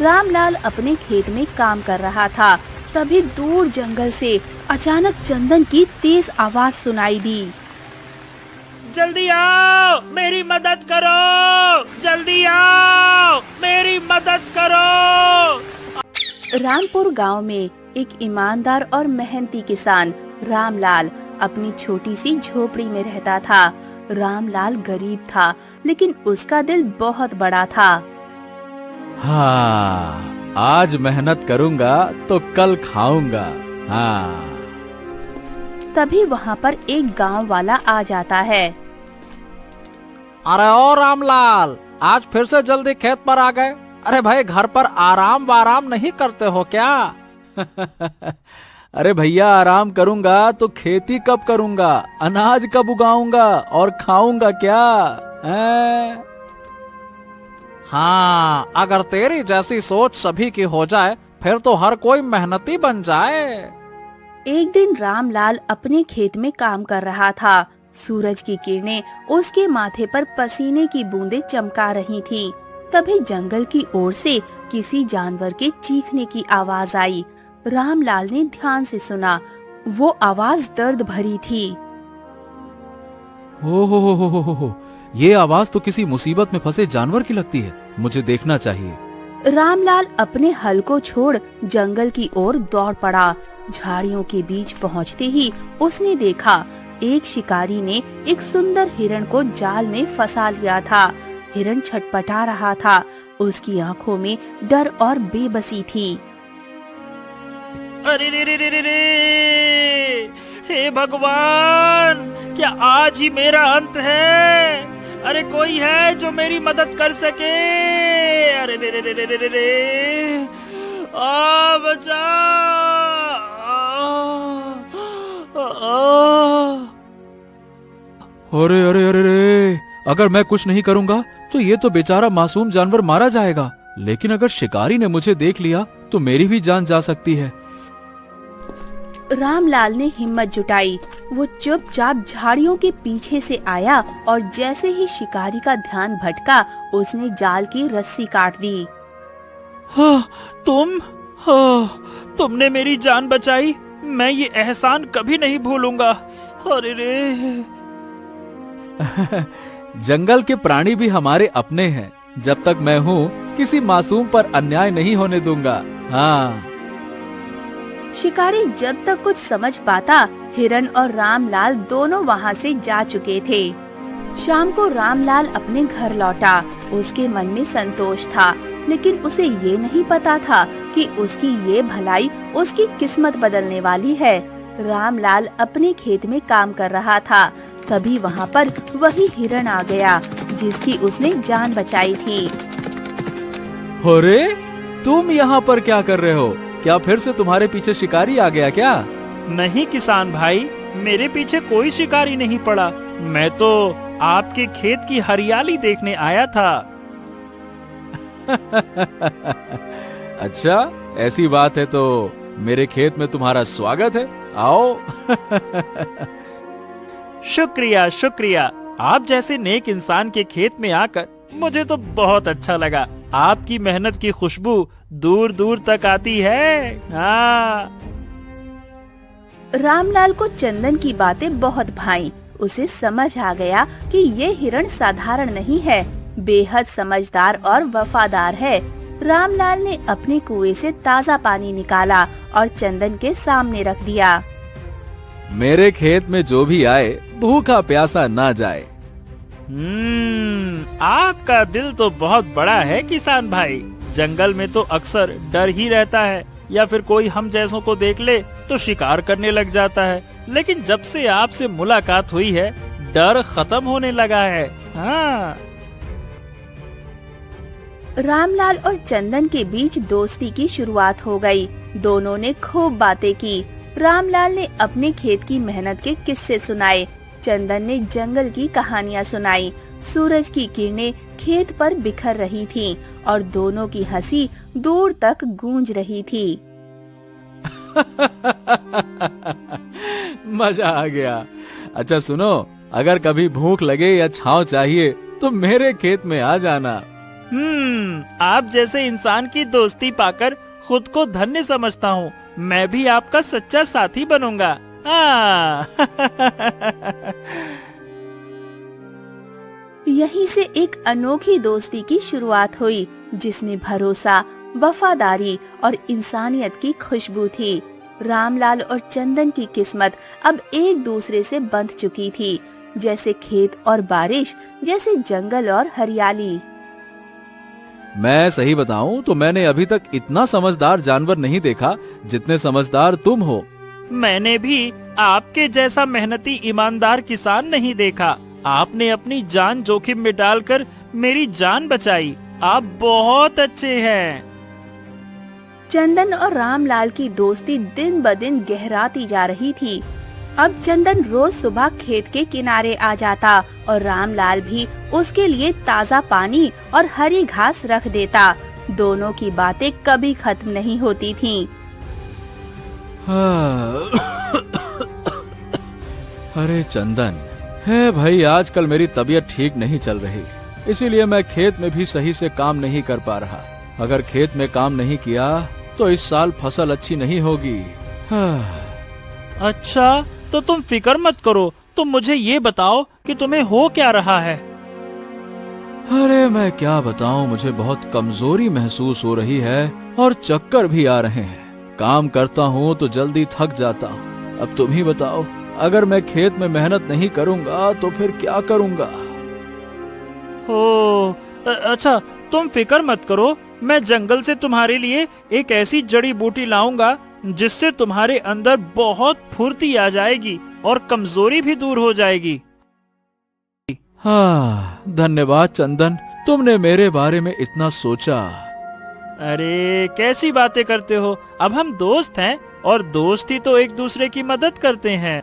रामलाल अपने खेत में काम कर रहा था। तभी दूर जंगल से अचानक चंदन की तेज आवाज सुनाई दी। जल्दी आओ, मेरी मदद करो, जल्दी आओ, मेरी मदद करो। रामपुर गांव में एक ईमानदार और मेहनती किसान रामलाल अपनी छोटी सी झोपड़ी में रहता था। रामलाल गरीब था, लेकिन उसका दिल बहुत बड़ा था। हाँ, आज मेहनत करूंगा तो कल खाऊंगा। हाँ। तभी वहाँ पर एक गांव वाला आ जाता है। अरे ओ रामलाल, आज फिर से जल्दी खेत पर आ गए। अरे भाई, घर पर आराम वाराम नहीं करते हो क्या? अरे भैया, आराम करूंगा तो खेती कब करूंगा, अनाज कब उगाऊंगा और खाऊंगा क्या? हाँ, अगर तेरी जैसी सोच सभी की हो जाए फिर तो हर कोई मेहनती बन जाए। एक दिन रामलाल अपने खेत में काम कर रहा था। सूरज की किरणें उसके माथे पर पसीने की बूंदें चमका रही थीं। तभी जंगल की ओर से किसी जानवर के चीखने की आवाज आई। रामलाल ने ध्यान से सुना। वो आवाज दर्द भरी थी। हो, ये आवाज तो किसी मुसीबत में फंसे जानवर की लगती है। मुझे देखना चाहिए। रामलाल अपने हल को छोड़ जंगल की ओर दौड़ पड़ा। झाड़ियों के बीच पहुंचते ही उसने देखा एक शिकारी ने एक सुंदर हिरण को जाल में फंसा लिया था। हिरण छटपटा रहा था। उसकी आंखों में डर और बेबसी थी। अरे रे रे रे रे रे, हे भगवान, क्या आज ही मेरा अंत है? अरे कोई है जो मेरी मदद कर सके? अरे रे रे रे रे रे रे, आ बचा। अरे अरे अरे रे, अगर मैं कुछ नहीं करूंगा तो ये तो बेचारा मासूम जानवर मारा जाएगा। लेकिन अगर शिकारी ने मुझे देख लिया तो मेरी भी जान जा सकती है। रामलाल ने हिम्मत जुटाई। वो चुपचाप झाड़ियों के पीछे से आया और जैसे ही शिकारी का ध्यान भटका, उसने जाल की रस्सी काट दी। हाँ, तुमने मेरी जान बचाई। मैं ये एहसान कभी नहीं भूलूंगा। अरे रे। जंगल के प्राणी भी हमारे अपने हैं। जब तक मैं हूँ किसी मासूम पर अन्याय नहीं होने दूंगा। हाँ। शिकारी जब तक कुछ समझ पाता, हिरण और रामलाल दोनों वहाँ से जा चुके थे। शाम को रामलाल अपने घर लौटा। उसके मन में संतोष था, लेकिन उसे ये नहीं पता था कि उसकी ये भलाई उसकी किस्मत बदलने वाली है। रामलाल अपने खेत में काम कर रहा था। तभी वहाँ पर वही हिरण आ गया जिसकी उसने जान बचाई थी। अरे, तुम यहाँ पर क्या कर रहे हो? क्या फिर से तुम्हारे पीछे शिकारी आ गया क्या? नहीं किसान भाई, मेरे पीछे कोई शिकारी नहीं पड़ा। मैं तो आपके खेत की हरियाली देखने आया था। अच्छा, ऐसी बात है तो मेरे खेत में तुम्हारा स्वागत है। आओ। शुक्रिया शुक्रिया। आप जैसे नेक इंसान के खेत में आकर मुझे तो बहुत अच्छा लगा। आपकी मेहनत की खुशबू दूर दूर तक आती है। हाँ। रामलाल को चंदन की बातें बहुत भाईं। उसे समझ आ गया कि ये हिरण साधारण नहीं है, बेहद समझदार और वफादार है। रामलाल ने अपने कुएं से ताज़ा पानी निकाला और चंदन के सामने रख दिया। मेरे खेत में जो भी आए भूखा प्यासा ना जाए। आपका दिल तो बहुत बड़ा है किसान भाई। जंगल में तो अक्सर डर ही रहता है, या फिर कोई हम जैसों को देख ले तो शिकार करने लग जाता है। लेकिन जब से आपसे मुलाकात हुई है, डर खत्म होने लगा है। हाँ। रामलाल और चंदन के बीच दोस्ती की शुरुआत हो गई। दोनों ने खूब बातें की। रामलाल ने अपने खेत की मेहनत के किस्से सुनाए। चंदन ने जंगल की कहानियाँ सुनाई। सूरज की किरणें खेत पर बिखर रही थीं और दोनों की हंसी दूर तक गूंज रही थी। मजा आ गया। अच्छा सुनो, अगर कभी भूख लगे या छांव चाहिए तो मेरे खेत में आ जाना। आप जैसे इंसान की दोस्ती पाकर खुद को धन्य समझता हूँ। मैं भी आपका सच्चा साथी बनूंगा। यहीं से एक अनोखी दोस्ती की शुरुआत हुई, जिसमें भरोसा, वफादारी और इंसानियत की खुशबू थी। रामलाल और चंदन की किस्मत अब एक दूसरे से बंध चुकी थी, जैसे खेत और बारिश, जैसे जंगल और हरियाली। मैं सही बताऊं तो मैंने अभी तक इतना समझदार जानवर नहीं देखा जितने समझदार तुम हो। मैंने भी आपके जैसा मेहनती ईमानदार किसान नहीं देखा। आपने अपनी जान जोखिम में डालकर मेरी जान बचाई। आप बहुत अच्छे हैं। चंदन और रामलाल की दोस्ती दिन ब दिन गहराती जा रही थी। अब चंदन रोज सुबह खेत के किनारे आ जाता और रामलाल भी उसके लिए ताज़ा पानी और हरी घास रख देता। दोनों की बातें कभी खत्म नहीं होती थीं। अरे चंदन, है भाई, आजकल मेरी तबीयत ठीक नहीं चल रही, इसीलिए मैं खेत में भी सही से काम नहीं कर पा रहा। अगर खेत में काम नहीं किया तो इस साल फसल अच्छी नहीं होगी। अच्छा, तो तुम फिक्र मत करो। तुम मुझे ये बताओ कि तुम्हें हो क्या रहा है। अरे मैं क्या बताऊं, मुझे बहुत कमजोरी महसूस हो रही है और चक्कर भी आ रहे हैं। काम करता हूं तो जल्दी थक जाता हूं। अब तुम ही बताओ, अगर मैं खेत में मेहनत नहीं करूंगा तो फिर क्या करूंगा। अच्छा, तुम फिक्र मत करो। मैं जंगल से तुम्हारे लिए एक ऐसी जड़ी बूटी लाऊंगा जिससे तुम्हारे अंदर बहुत फुर्ती आ जाएगी और कमजोरी भी दूर हो जाएगी। हाँ, धन्यवाद चंदन, तुमने मेरे बारे में इतना सोचा। अरे कैसी बातें करते हो। अब हम दोस्त हैं और दोस्ती तो एक दूसरे की मदद करते हैं।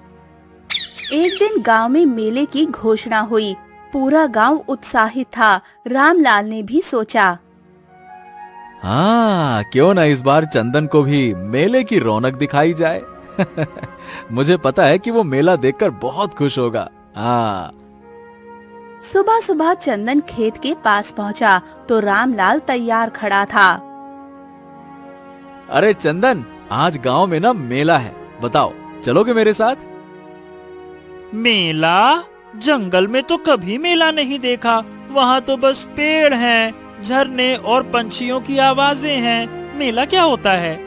एक दिन गांव में मेले की घोषणा हुई। पूरा गांव उत्साहित था। रामलाल ने भी सोचा, हाँ, क्यों ना इस बार चंदन को भी मेले की रौनक दिखाई जाए। मुझे पता है कि वो मेला देखकर बहुत खुश होगा। हाँ। सुबह सुबह चंदन खेत के पास पहुंचा तो रामलाल तैयार खड़ा था। अरे चंदन, आज गांव में ना मेला है, बताओ चलोगे मेरे साथ? मेला? जंगल में तो कभी मेला नहीं देखा। वहाँ तो बस पेड़ हैं, झरने और पंछियों की आवाजें हैं। मेला क्या होता है?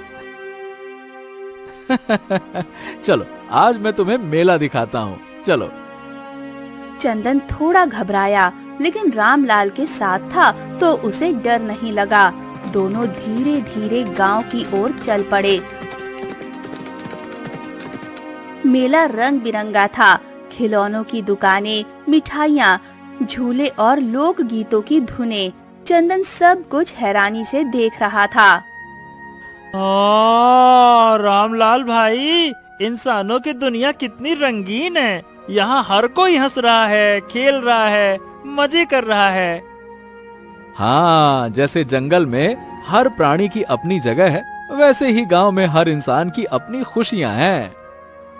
चलो, आज मैं तुम्हें मेला दिखाता हूँ, चलो। चंदन थोड़ा घबराया, लेकिन रामलाल के साथ था तो उसे डर नहीं लगा। दोनों धीरे धीरे गांव की ओर चल पड़े। मेला रंग बिरंगा था। खिलौनों की दुकानें, मिठाइयाँ, झूले और लोक गीतों की धुनें। चंदन सब कुछ हैरानी से देख रहा था। रामलाल भाई, इंसानों की दुनिया कितनी रंगीन है। यहाँ हर कोई हंस रहा है, खेल रहा है, मजे कर रहा है। हाँ, जैसे जंगल में हर प्राणी की अपनी जगह है, वैसे ही गांव में हर इंसान की अपनी खुशियाँ हैं।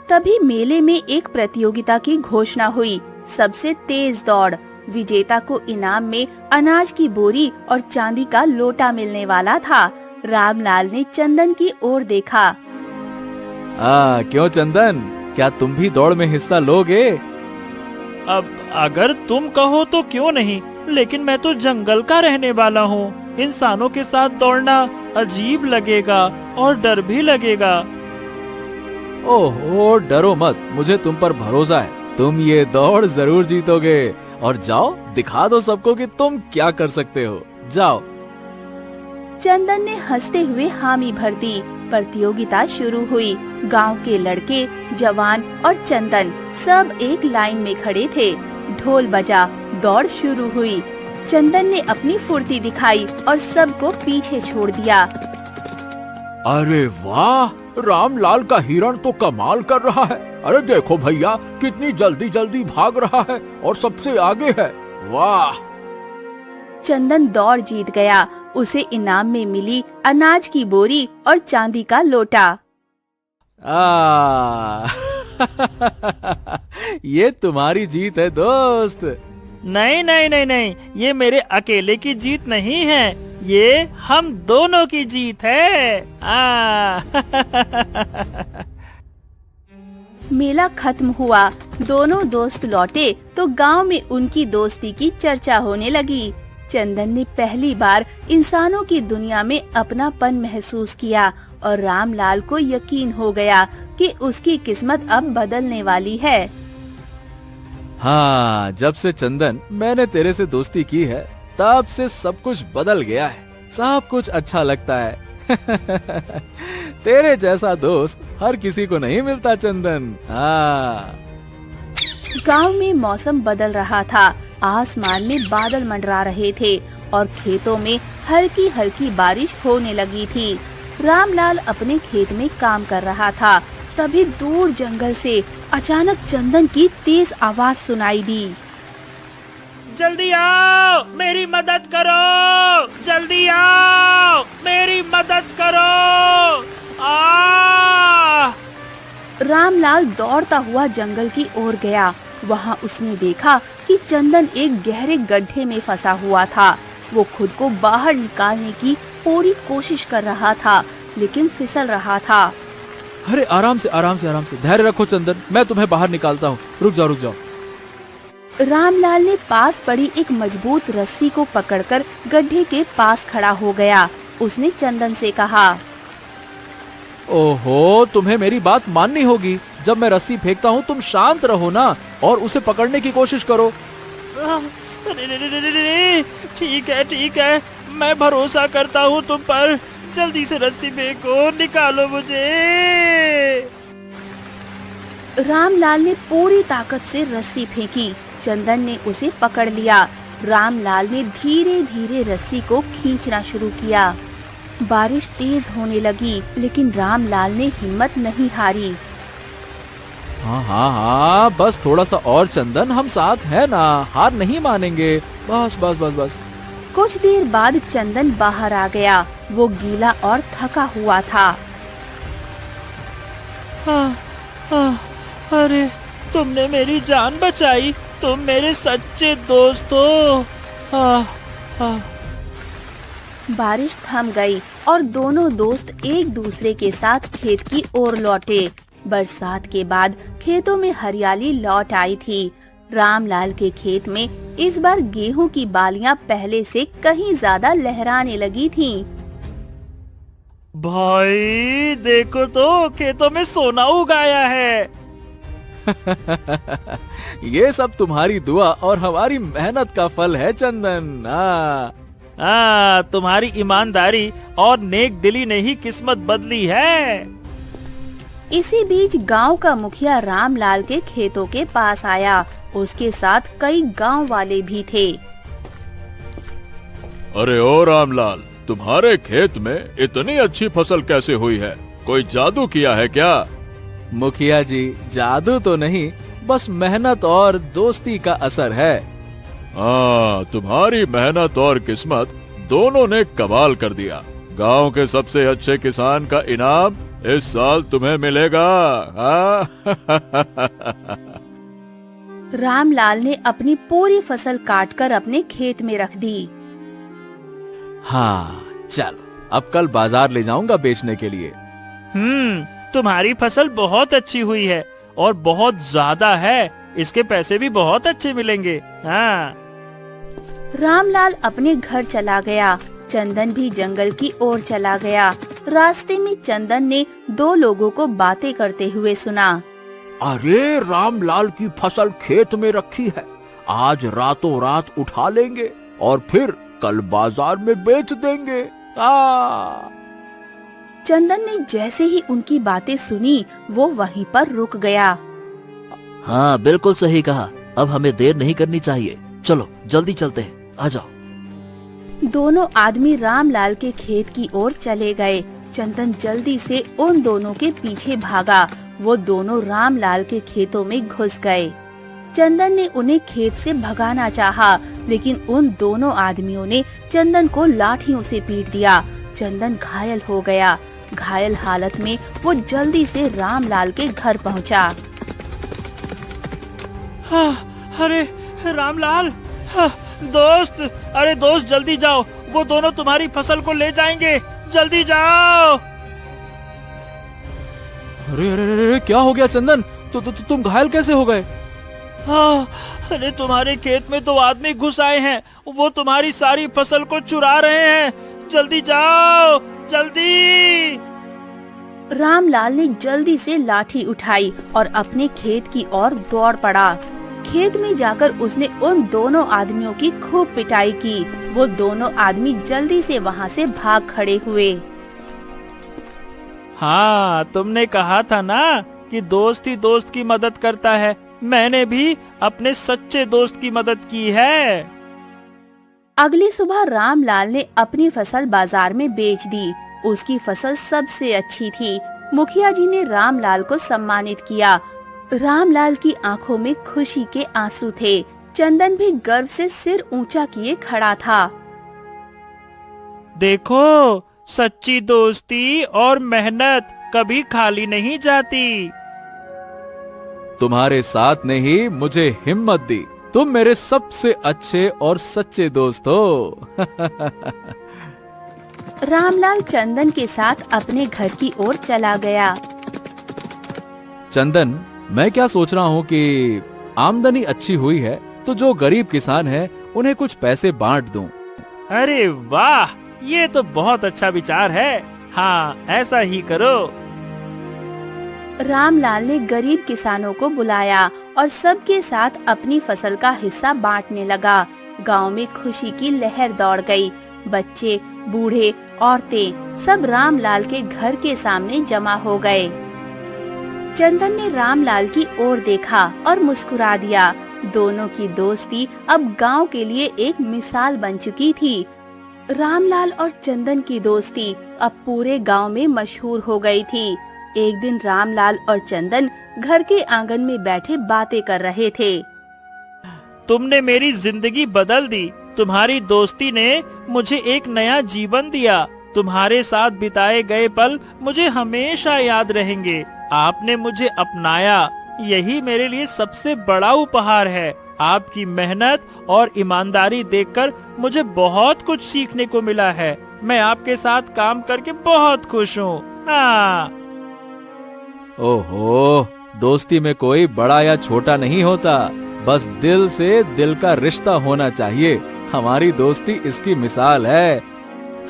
तभी मेले में एक प्रतियोगिता की घोषणा हुई। सबसे तेज दौड़। विजेता को इनाम में अनाज की बोरी और चांदी का लोटा मिलने वाला था। रामलाल ने चंदन की ओर देखा। क्यों चंदन, क्या तुम भी दौड़ में हिस्सा लोगे? अब अगर तुम कहो तो क्यों नहीं, लेकिन मैं तो जंगल का रहने वाला हूँ। इंसानों के साथ दौड़ना अजीब लगेगा और डर भी लगेगा। ओहो, डरो मत, मुझे तुम पर भरोसा है। तुम ये दौड़ जरूर जीतोगे। और जाओ, दिखा दो सबको कि तुम क्या कर सकते हो। जाओ। चंदन ने हंसते हुए हामी भर दी। प्रतियोगिता शुरू हुई। गांव के लड़के, जवान और चंदन सब एक लाइन में खड़े थे। ढोल बजा, दौड़ शुरू हुई। चंदन ने अपनी फुर्ती दिखाई और सबको पीछे छोड़ दिया। अरे वाह, रामलाल का हिरण तो कमाल कर रहा है। अरे देखो भैया, कितनी जल्दी जल्दी भाग रहा है और सबसे आगे है। वाह! चंदन दौड़ जीत गया। उसे इनाम में मिली अनाज की बोरी और चांदी का लोटा। ये तुम्हारी जीत है दोस्त। नहीं नहीं नहीं नहीं, ये मेरे अकेले की जीत नहीं है, ये हम दोनों की जीत है। मेला खत्म हुआ, दोनों दोस्त लौटे तो गांव में उनकी दोस्ती की चर्चा होने लगी। चंदन ने पहली बार इंसानों की दुनिया में अपनापन महसूस किया और रामलाल को यकीन हो गया कि उसकी किस्मत अब बदलने वाली है। हाँ, जब से चंदन मैंने तेरे से दोस्ती की है तब से सब कुछ बदल गया है, सब कुछ अच्छा लगता है। तेरे जैसा दोस्त हर किसी को नहीं मिलता चंदन। हाँ। गांव में मौसम बदल रहा था, आसमान में बादल मंडरा रहे थे और खेतों में हल्की हल्की बारिश होने लगी थी। रामलाल अपने खेत में काम कर रहा था, तभी दूर जंगल से अचानक चंदन की तेज आवाज सुनाई दी। जल्दी आओ, मेरी मदद करो, जल्दी आओ, मेरी मदद करो। रामलाल दौड़ता हुआ जंगल की ओर गया। वहाँ उसने देखा कि चंदन एक गहरे गड्ढे में फंसा हुआ था। वो खुद को बाहर निकालने की पूरी कोशिश कर रहा था, लेकिन फिसल रहा था। अरे आराम से आराम से आराम से, धैर्य रखो चंदन, मैं तुम्हें बाहर निकालता हूँ। रुक जाओ रुक जाओ। रामलाल ने पास पड़ी एक मजबूत रस्सी को पकड़कर गड्ढे के पास खड़ा हो गया। उसने चंदन से कहा, ओहो, तुम्हें मेरी बात माननी होगी। जब मैं रस्सी फेंकता हूँ तुम शांत रहो ना और उसे पकड़ने की कोशिश करो। ठीक है, मैं भरोसा करता हूँ तुम पर। जल्दी से रस्सी फेंको, निकालो मुझे। रामलाल ने पूरी ताकत से रस्सी फेंकी। चंदन ने उसे पकड़ लिया। रामलाल ने धीरे धीरे रस्सी को खींचना शुरू किया। बारिश तेज होने लगी, लेकिन रामलाल ने हिम्मत नहीं हारी। हाँ, बस थोड़ा सा और चंदन, हम साथ हैं ना, हार नहीं मानेंगे। बस बस बस बस। कुछ देर बाद चंदन बाहर आ गया। वो गीला और थका हुआ था। अरे, तुमने मेरी जान बचाई, तुम मेरे सच्चे दोस्त हो। बारिश थम गई और दोनों दोस्त एक दूसरे के साथ खेत की ओर लौटे। बरसात के बाद खेतों में हरियाली लौट आई थी। रामलाल के खेत में इस बार गेहूं की बालियां पहले से कहीं ज्यादा लहराने लगी थीं। भाई देखो तो, खेतों में सोना उगाया है। ये सब तुम्हारी दुआ और हमारी मेहनत का फल है चंदन। तुम्हारी ईमानदारी और नेक दिली ने ही किस्मत बदली है। इसी बीच गांव का मुखिया रामलाल के खेतों के पास आया। उसके साथ कई गांव वाले भी थे। अरे ओ रामलाल, तुम्हारे खेत में इतनी अच्छी फसल कैसे हुई है? कोई जादू किया है क्या? मुखिया जी, जादू तो नहीं, बस मेहनत और दोस्ती का असर है। तुम्हारी मेहनत और किस्मत दोनों ने कमाल कर दिया। गांव के सबसे अच्छे किसान का इनाम इस साल तुम्हें मिलेगा। रामलाल ने अपनी पूरी फसल काटकर अपने खेत में रख दी। हाँ, चलो अब कल बाजार ले जाऊंगा बेचने के लिए। तुम्हारी फसल बहुत अच्छी हुई है और बहुत ज्यादा है। इसके पैसे भी बहुत अच्छे मिलेंगे। हाँ। रामलाल अपने घर चला गया। चंदन भी जंगल की ओर चला गया। रास्ते में चंदन ने दो लोगों को बातें करते हुए सुना। अरे, रामलाल की फसल खेत में रखी है, आज रातों रात उठा लेंगे और फिर कल बाजार में बेच देंगे। चंदन ने जैसे ही उनकी बातें सुनी, वो वहीं पर रुक गया। हाँ, बिल्कुल सही कहा। अब हमें देर नहीं करनी चाहिए। चलो जल्दी चलते हैं, आ जाओ। दोनों आदमी रामलाल के खेत की ओर चले गए। चंदन जल्दी से उन दोनों के पीछे भागा। वो दोनों रामलाल के खेतों में घुस गए। चंदन ने उन्हें खेत से भगाना चाहा, लेकिन उन दोनों आदमियों ने चंदन को लाठियों से पीट दिया। चंदन घायल हो गया। घायल हालत में वो जल्दी से रामलाल के घर पहुंचा। अरे रामलाल, हाँ, दोस्त, अरे दोस्त जल्दी जाओ, वो दोनों तुम्हारी फसल को ले जाएंगे, जल्दी जाओ। अरे अरे अरे अरे, क्या हो गया चंदन? तुम घायल कैसे हो गए? हाँ, अरे तुम्हारे खेत में 2 आदमी घुस आए हैं, वो तुम्हारी सारी फसल को चुरा रहे हैं, जल्दी जाओ, जल्दी। रामलाल ने जल्दी से लाठी उठाई और अपने खेत की ओर दौड़ पड़ा। खेत में जाकर उसने उन दोनों आदमियों की खूब पिटाई की। वो दोनों आदमी जल्दी से वहाँ से भाग खड़े हुए। हाँ, तुमने कहा था ना कि दोस्त ही दोस्त की मदद करता है। मैंने भी अपने सच्चे दोस्त की मदद की है। अगली सुबह रामलाल ने अपनी फसल बाजार में बेच दी। उसकी फसल सबसे अच्छी थी। मुखिया जी ने रामलाल को सम्मानित किया। रामलाल की आंखों में खुशी के आंसू थे। चंदन भी गर्व से सिर ऊंचा किए खड़ा था। देखो, सच्ची दोस्ती और मेहनत कभी खाली नहीं जाती। तुम्हारे साथ ने ही मुझे हिम्मत दी। तुम मेरे सबसे अच्छे और सच्चे दोस्त हो। रामलाल चंदन के साथ अपने घर की ओर चला गया। चंदन, मैं क्या सोच रहा हूँ कि आमदनी अच्छी हुई है तो जो गरीब किसान हैं उन्हें कुछ पैसे बांट दूं। अरे वाह, ये तो बहुत अच्छा विचार है। हाँ, ऐसा ही करो। रामलाल ने गरीब किसानों को बुलाया और सबके साथ अपनी फसल का हिस्सा बांटने लगा। गांव में खुशी की लहर दौड़ गई। बच्चे, बूढ़े, औरतें सब रामलाल के घर के सामने जमा हो गए। चंदन ने रामलाल की ओर देखा और मुस्कुरा दिया। दोनों की दोस्ती अब गांव के लिए एक मिसाल बन चुकी थी। रामलाल और चंदन की दोस्ती अब पूरे गांव में मशहूर हो गई थी। एक दिन रामलाल और चंदन घर के आंगन में बैठे बातें कर रहे थे। तुमने मेरी जिंदगी बदल दी। तुम्हारी दोस्ती ने मुझे एक नया जीवन दिया। तुम्हारे साथ बिताए गए पल मुझे हमेशा याद रहेंगे। आपने मुझे अपनाया, यही मेरे लिए सबसे बड़ा उपहार है। आपकी मेहनत और ईमानदारी देखकर मुझे बहुत कुछ सीखने को मिला है। मैं आपके साथ काम करके बहुत खुश हूँ। हाँ। ओहो, दोस्ती में कोई बड़ा या छोटा नहीं होता, बस दिल से दिल का रिश्ता होना चाहिए। हमारी दोस्ती इसकी मिसाल है।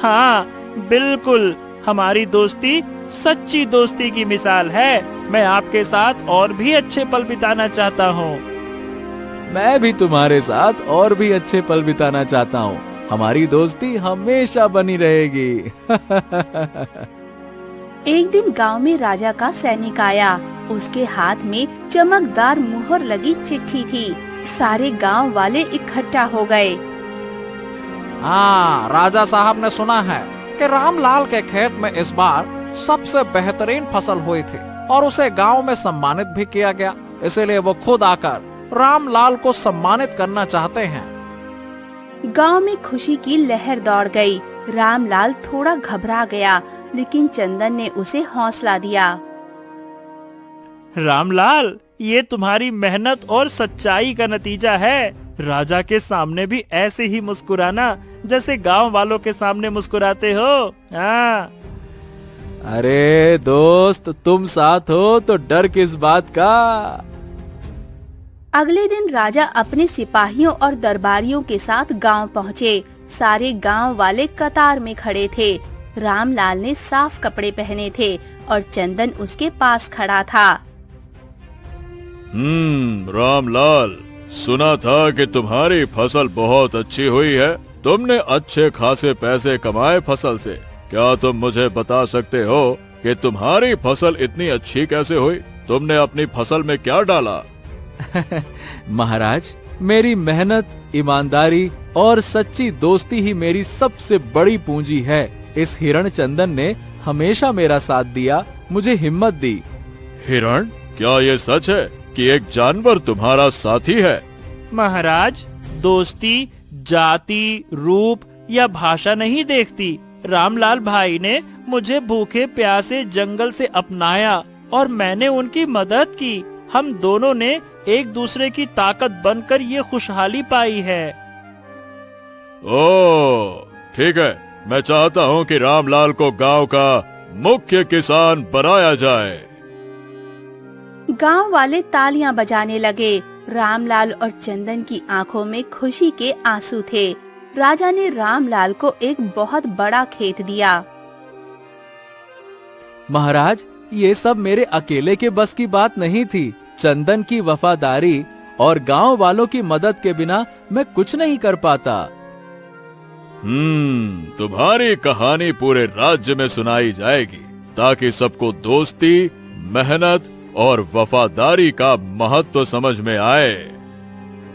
हाँ, बिल्कुल, हमारी दोस्ती सच्ची दोस्ती की मिसाल है। मैं आपके साथ और भी अच्छे पल बिताना चाहता हूँ। मैं भी तुम्हारे साथ और भी अच्छे पल बिताना चाहता हूँ। हमारी दोस्ती हमेशा बनी रहेगी। एक दिन गांव में राजा का सैनिक आया। उसके हाथ में चमकदार मुहर लगी चिट्ठी थी। सारे गांव वाले इकट्ठा हो गए। हाँ, राजा साहब ने सुना है कि रामलाल के खेत में इस बार सबसे बेहतरीन फसल हुई थी और उसे गांव में सम्मानित भी किया गया। इसीलिए वो खुद आकर रामलाल को सम्मानित करना चाहते हैं। गांव में खुशी की लहर दौड़ गई। रामलाल थोड़ा घबरा गया, लेकिन चंदन ने उसे हौसला दिया। रामलाल, ये तुम्हारी मेहनत और सच्चाई का नतीजा है। राजा के सामने भी ऐसे ही मुस्कुराना जैसे गांव वालों के सामने मुस्कुराते हो। हाँ। अरे दोस्त, तुम साथ हो तो डर किस बात का। अगले दिन राजा अपने सिपाहियों और दरबारियों के साथ गांव पहुँचे। सारे गांव वाले कतार में खड़े थे। रामलाल ने साफ कपड़े पहने थे और चंदन उसके पास खड़ा था। रामलाल, सुना था कि तुम्हारी फसल बहुत अच्छी हुई है। तुमने अच्छे खासे पैसे कमाए फसल से। क्या तुम मुझे बता सकते हो कि तुम्हारी फसल इतनी अच्छी कैसे हुई? तुमने अपनी फसल में क्या डाला? महाराज, मेरी मेहनत, ईमानदारी और सच्ची दोस्ती ही मेरी सबसे बड़ी पूंजी है। इस हिरण चंदन ने हमेशा मेरा साथ दिया, मुझे हिम्मत दी। हिरण? क्या ये सच है कि एक जानवर तुम्हारा साथी है? महाराज, दोस्ती जाति, रूप या भाषा नहीं देखती। रामलाल भाई ने मुझे भूखे प्यासे जंगल से अपनाया और मैंने उनकी मदद की। हम दोनों ने एक दूसरे की ताकत बनकर ये खुशहाली पाई है। ओह, ठीक है, मैं चाहता हूँ कि रामलाल को गांव का मुख्य किसान बनाया जाए। गांव वाले तालियां बजाने लगे। रामलाल और चंदन की आंखों में खुशी के आंसू थे। राजा ने रामलाल को एक बहुत बड़ा खेत दिया। महाराज, ये सब मेरे अकेले के बस की बात नहीं थी। चंदन की वफादारी और गांव वालों की मदद के बिना मैं कुछ नहीं कर पाता। तुम्हारी कहानी पूरे राज्य में सुनाई जाएगी ताकि सबको दोस्ती, मेहनत और वफादारी का महत्व समझ में आए।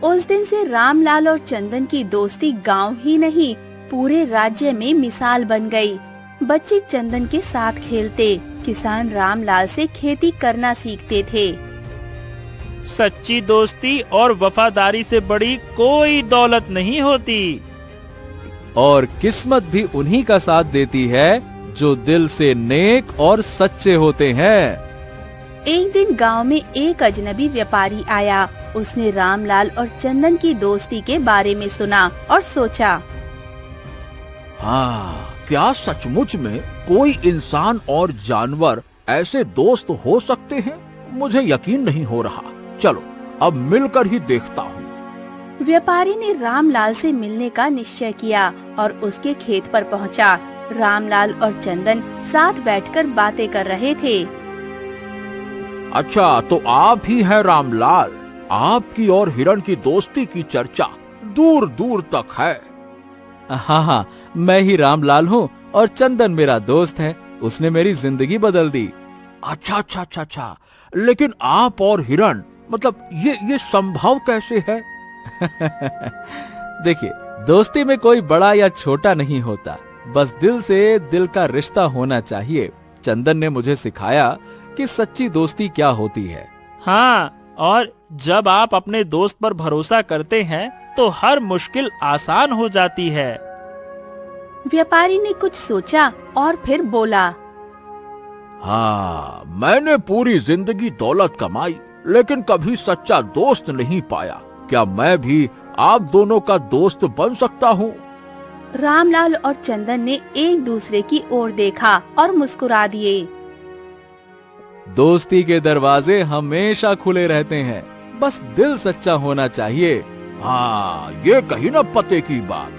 उस दिन से रामलाल और चंदन की दोस्ती गांव ही नहीं पूरे राज्य में मिसाल बन गई। बच्चे चंदन के साथ खेलते, किसान रामलाल से खेती करना सीखते थे। सच्ची दोस्ती और वफादारी से बड़ी कोई दौलत नहीं होती। और किस्मत भी उन्हीं का साथ देती है जो दिल से नेक और सच्चे होते हैं। एक दिन गांव में एक अजनबी व्यापारी आया। उसने रामलाल और चंदन की दोस्ती के बारे में सुना और सोचा, हाँ, क्या सचमुच में कोई इंसान और जानवर ऐसे दोस्त हो सकते हैं? मुझे यकीन नहीं हो रहा। चलो अब मिलकर ही देखता हूँ। व्यापारी ने रामलाल से मिलने का निश्चय किया और उसके खेत पर पहुँचा। रामलाल और चंदन साथ बैठकर बातें कर रहे थे। अच्छा, तो आप ही हैं रामलाल। आपकी और हिरण की दोस्ती की चर्चा दूर दूर तक है। हाँ हाँ, मैं ही रामलाल हूँ और चंदन मेरा दोस्त है। उसने मेरी जिंदगी बदल दी। अच्छा, लेकिन आप और हिरण, मतलब ये संभव कैसे है? देखिए, दोस्ती में कोई बड़ा या छोटा नहीं होता, बस दिल से दिल का रिश्ता होना चाहिए। चंदन ने मुझे सिखाया कि सच्ची दोस्ती क्या होती है। हाँ, और जब आप अपने दोस्त पर भरोसा करते हैं तो हर मुश्किल आसान हो जाती है। व्यापारी ने कुछ सोचा और फिर बोला, हाँ, मैंने पूरी जिंदगी दौलत कमाई लेकिन कभी सच्चा दोस्त नहीं पाया। क्या मैं भी आप दोनों का दोस्त बन सकता हूँ? रामलाल और चंदन ने एक दूसरे की ओर देखा और मुस्कुरा दिए। दोस्ती के दरवाजे हमेशा खुले रहते हैं, बस दिल सच्चा होना चाहिए। हाँ, ये कही ना पते की बात।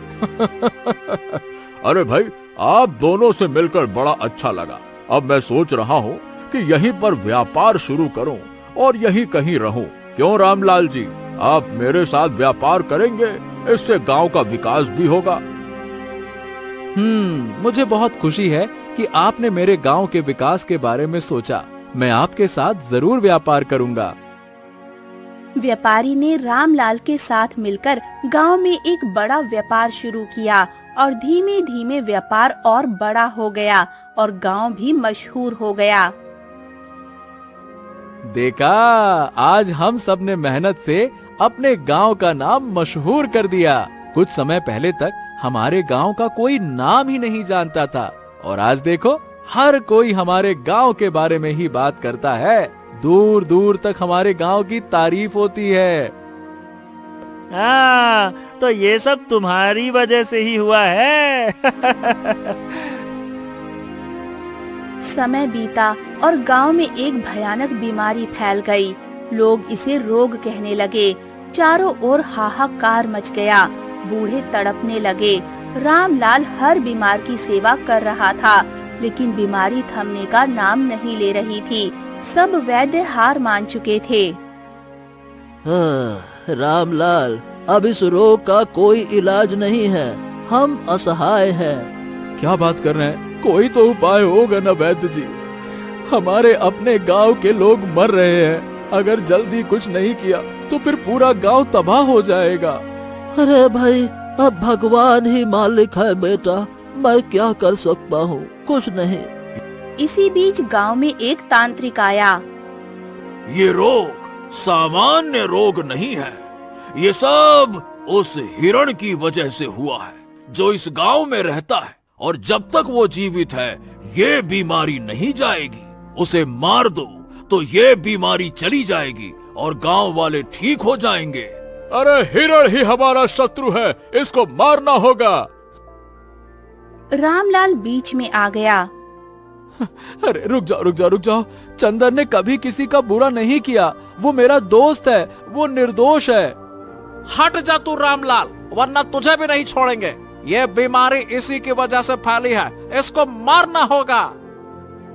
अरे भाई, आप दोनों से मिलकर बड़ा अच्छा लगा। अब मैं सोच रहा हूँ कि यहीं पर व्यापार शुरू करूँ और यहीं कहीं रहूँ। क्यों रामलाल जी, आप मेरे साथ व्यापार करेंगे? इससे गांव का विकास भी होगा। मुझे बहुत खुशी है कि आपने मेरे गांव के विकास के बारे में सोचा। मैं आपके साथ जरूर व्यापार करूंगा। व्यापारी ने रामलाल के साथ मिलकर गांव में एक बड़ा व्यापार शुरू किया और धीमे धीमे व्यापार और बड़ा हो गया और गांव भी मशहूर हो गया। देखा, आज हम सब ने मेहनत से अपने गांव का नाम मशहूर कर दिया। कुछ समय पहले तक हमारे गांव का कोई नाम ही नहीं जानता था और आज देखो, हर कोई हमारे गांव के बारे में ही बात करता है। दूर दूर तक हमारे गांव की तारीफ होती है। हाँ, तो ये सब तुम्हारी वजह से ही हुआ है। समय बीता और गांव में एक भयानक बीमारी फैल गई। लोग इसे रोग कहने लगे। चारों ओर हाहाकार मच गया। बूढ़े तड़पने लगे। रामलाल हर बीमार की सेवा कर रहा था, लेकिन बीमारी थमने का नाम नहीं ले रही थी। सब वैद्य हार मान चुके थे। रामलाल, अब इस रोग का कोई इलाज नहीं है। हम असहाय हैं। क्या बात कर रहे हैं? कोई तो उपाय होगा ना वैद्य जी। हमारे अपने गांव के लोग मर रहे हैं। अगर जल्दी कुछ नहीं किया तो फिर पूरा गांव तबाह हो जाएगा। अरे भाई, अब भगवान ही मालिक है बेटा। मैं क्या कर सकता हूँ? कुछ नहीं। इसी बीच गांव में एक तांत्रिक आया। ये रोग सामान्य रोग नहीं है। ये सब उस हिरण की वजह से हुआ है जो इस गांव में रहता है, और जब तक वो जीवित है ये बीमारी नहीं जाएगी। उसे मार दो तो ये बीमारी चली जाएगी और गांव वाले ठीक हो जाएंगे। अरे हिरण ही हमारा शत्रु है, इसको मारना होगा। रामलाल बीच में आ गया। अरे रुक जाओ रुक जाओ रुक जाओ, चंदन ने कभी किसी का बुरा नहीं किया, वो मेरा दोस्त है, वो निर्दोष है। हट जा तू रामलाल, वरना तुझे भी नहीं छोड़ेंगे। ये बीमारी इसी की वजह से फैली है, इसको मारना होगा।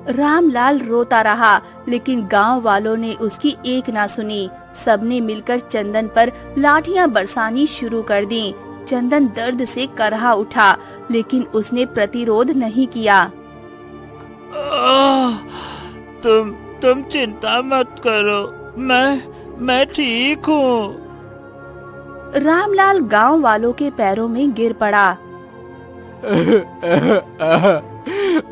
रामलाल रोता रहा, लेकिन गांव वालों ने उसकी एक ना सुनी। सबने मिलकर चंदन पर लाठियां बरसानी शुरू कर दी। चंदन दर्द से करहा उठा, लेकिन उसने प्रतिरोध नहीं किया। तुम चिंता मत करो, मैं ठीक हूँ। रामलाल गांव वालों के पैरों में गिर पड़ा।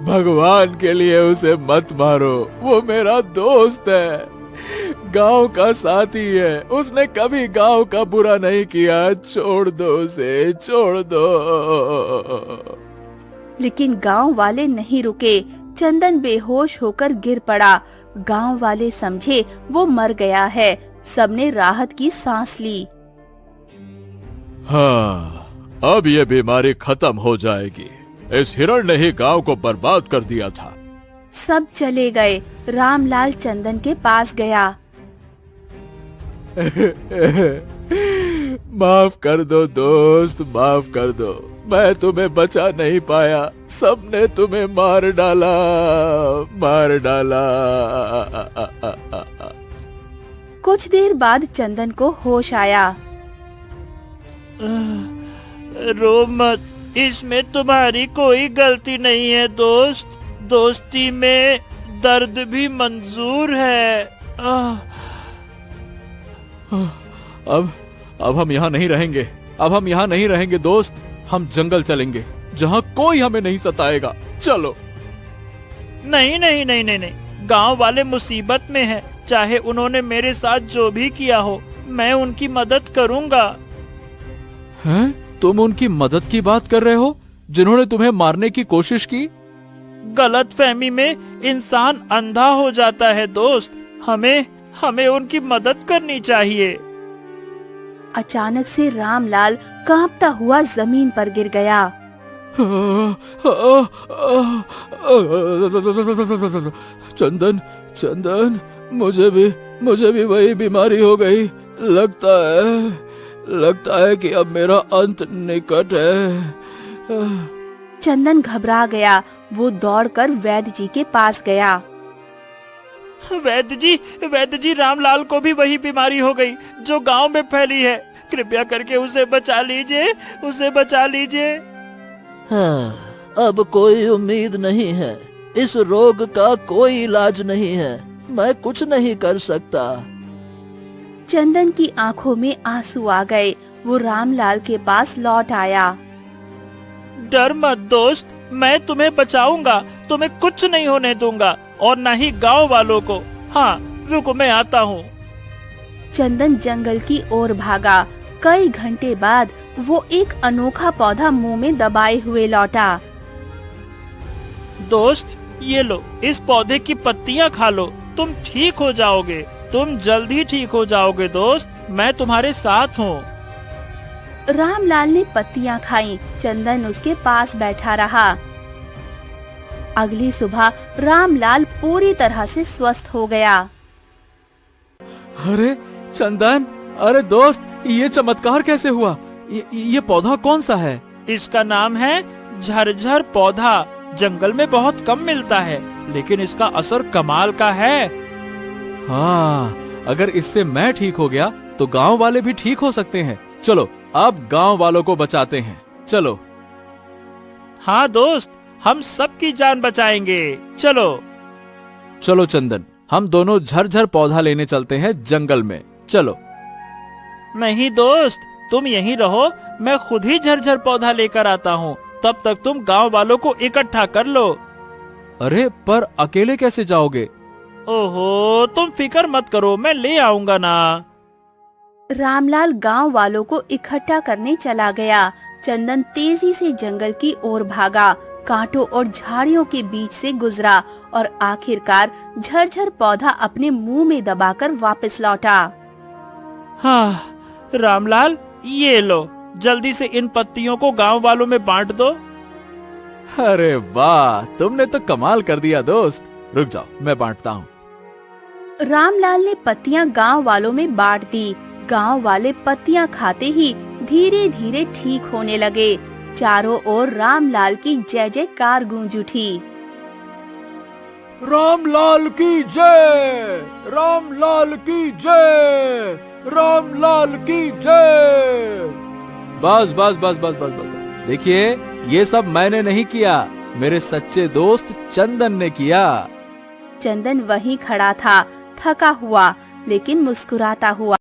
भगवान के लिए उसे मत मारो, वो मेरा दोस्त है, गांव का साथी है, उसने कभी गांव का बुरा नहीं किया, छोड़ दो उसे, छोड़ दो। लेकिन गांव वाले नहीं रुके। चंदन बेहोश होकर गिर पड़ा। गांव वाले समझे वो मर गया है। सबने राहत की सांस ली। हाँ, अब ये बीमारी खत्म हो जाएगी। इस हिरण ने ही गांव को बर्बाद कर दिया था। सब चले गए। रामलाल चंदन के पास गया। माफ कर दो दोस्त, माफ कर दो, मैं तुम्हें बचा नहीं पाया, सबने तुम्हें मार डाला, मार डाला। कुछ देर बाद चंदन को होश आया। रो मत, इसमें तुम्हारी कोई गलती नहीं है दोस्त। दोस्ती में दर्द भी मंजूर है। अब हम यहाँ नहीं रहेंगे, अब हम यहाँ नहीं रहेंगे दोस्त, हम जंगल चलेंगे जहाँ कोई हमें नहीं सताएगा, चलो। नहीं नहीं नहीं नहीं नहीं, गांव वाले मुसीबत में हैं, चाहे उन्होंने मेरे साथ जो भी किया हो, मैं उनकी मदद करूंगा। हैं? तुम उनकी मदद की बात कर रहे हो जिन्होंने तुम्हें मारने की कोशिश की? गलतफहमी में इंसान अंधा हो जाता है दोस्त, हमें उनकी मदद करनी चाहिए। अचानक से रामलाल कांपता हुआ जमीन पर गिर गया। चंदन, चंदन, मुझे भी वही बीमारी हो गई। लगता है कि अब मेरा अंत निकट है। चंदन घबरा गया। वो दौड़कर वैद्य जी के पास गया। वैद्य जी, रामलाल को भी वही बीमारी हो गई जो गांव में फैली है। कृपया करके उसे बचा लीजिए, उसे बचा लीजिए। हाँ, अब कोई उम्मीद नहीं है, इस रोग का कोई इलाज नहीं है, मैं कुछ नहीं कर सकता। चंदन की आंखों में आंसू आ गए। वो रामलाल के पास लौट आया। डर मत दोस्त, मैं तुम्हें बचाऊंगा, तुम्हें कुछ नहीं होने दूंगा, और न ही गांव वालों को। हाँ, रुको, मैं आता हूँ। चंदन जंगल की ओर भागा। कई घंटे बाद वो एक अनोखा पौधा मुंह में दबाए हुए लौटा। दोस्त, ये लो, इस पौधे की पत्तियां खा लो, तुम ठीक हो जाओगे, तुम जल्दी ठीक हो जाओगे दोस्त, मैं तुम्हारे साथ हूँ। रामलाल ने पत्तियां खाईं। चंदन उसके पास बैठा रहा। अगली सुबह रामलाल पूरी तरह से स्वस्थ हो गया। अरे चंदन, अरे दोस्त, ये चमत्कार कैसे हुआ? ये पौधा कौन सा है? इसका नाम है झरझर पौधा। जंगल में बहुत कम मिलता है, लेकिन इसका असर कमाल का है। हाँ, अगर इससे मैं ठीक हो गया तो गांव वाले भी ठीक हो सकते हैं। चलो, अब गांव वालों को बचाते हैं, चलो। हाँ दोस्त, हम सबकी जान बचाएंगे, चलो। चलो चंदन, हम दोनों झरझर पौधा लेने चलते हैं जंगल में, चलो। नहीं दोस्त, तुम यहीं रहो, मैं खुद ही झरझर पौधा लेकर आता हूँ, तब तक तुम गांव वालों को इकट्ठा कर लो। अरे पर अकेले कैसे जाओगे? ओहो, तुम फिक्र मत करो, मैं ले आऊंगा ना। रामलाल गांव वालों को इकट्ठा करने चला गया। चंदन तेजी से जंगल की ओर भागा, कांटों और झाड़ियों के बीच से गुजरा और आखिरकार झरझर पौधा अपने मुंह में दबाकर वापस लौटा। हाँ, रामलाल, ये लो, जल्दी से इन पत्तियों को गांव वालों में बांट दो। अरे वाह, तुमने तो कमाल कर दिया दोस्त। रुक जाओ, मैं बांटता हूँ। रामलाल ने पत्तियां गांव वालों में बांट दी। गांव वाले पत्तियां खाते ही धीरे धीरे ठीक होने लगे। चारों ओर रामलाल की जय जयकार गूंज उठी। रामलाल की जय, रामलाल की जय, रामलाल की जय। बस बस बस बस बस बस। देखिए, ये सब मैंने नहीं किया, मेरे सच्चे दोस्त चंदन ने किया। चंदन वहीं खड़ा था, थका हुआ लेकिन मुस्कुराता हुआ।